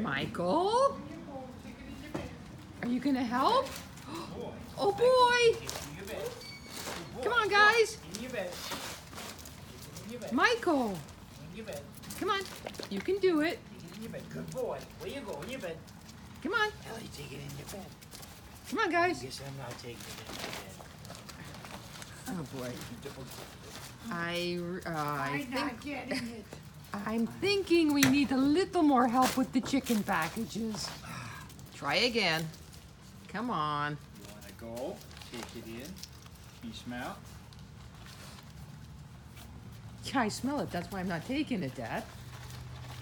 Michael? Are you gonna help? Oh boy! Come on, guys! Michael! Come on, you can do it. Good boy. Where you go? In your bed. Come on. Ellie, take it in your bed. Come on, guys. Guess I'm not taking it in your bed. Oh boy. I'm not getting it. I'm thinking we need a little more help with the chicken packages. Try again. Come on. You want to go? Take it in. You smell? Yeah, I smell it. That's why I'm not taking it, Dad.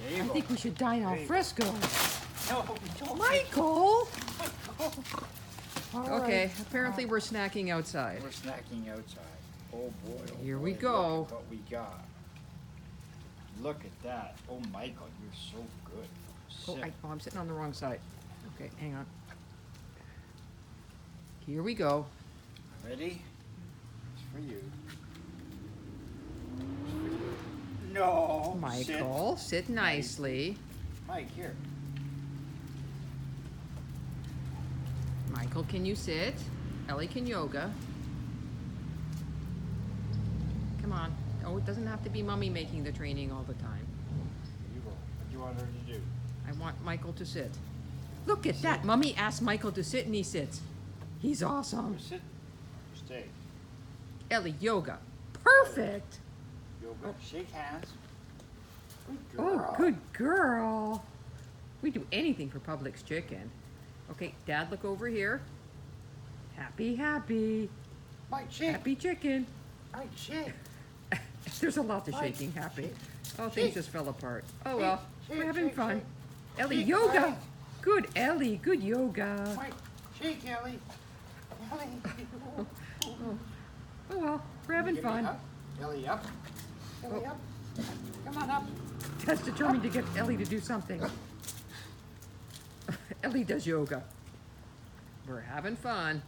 There you I go. think we should dine al There you go. fresco. No, don't. Michael! All Okay, right. apparently we're snacking outside. We're snacking outside. Oh boy. Oh Here boy, we go. Look at what we got. Look at that. Oh, Michael, you're so good. Oh, Sit. I'm sitting on the wrong side. Okay, hang on. Here we go. Ready? It's for you. It's for you. No. Michael, sit nicely. Mike, here. Michael, can you sit? Ellie can yoga. Come on. Oh, it doesn't have to be Mommy making the training all the time. Here you go. What do you want her to do? I want Michael to sit. Look at that. Mommy asked Michael to sit and he sits. He's awesome. You sit. You stay. Ellie, yoga. Perfect. Yoga. Shake hands. Good Oh, girl. good girl. We do anything for Publix chicken. Okay, Dad, look over here. Happy, happy. Mike, shake. Happy chicken. Mike, shake. There's a lot to Mike, shaking, happy. shake. Oh, things Shake. just fell apart. Oh well, Shake, we're having shake, fun. shake. Ellie, Shake, yoga. Mike. Good, Ellie. Good yoga. Mike, shake, Ellie. Ellie. Oh well, we're having Give me fun. up. Ellie, up. Ellie, Oh. up. Come on up. Dad's determined to get Ellie to do something. Ellie does yoga. We're having fun.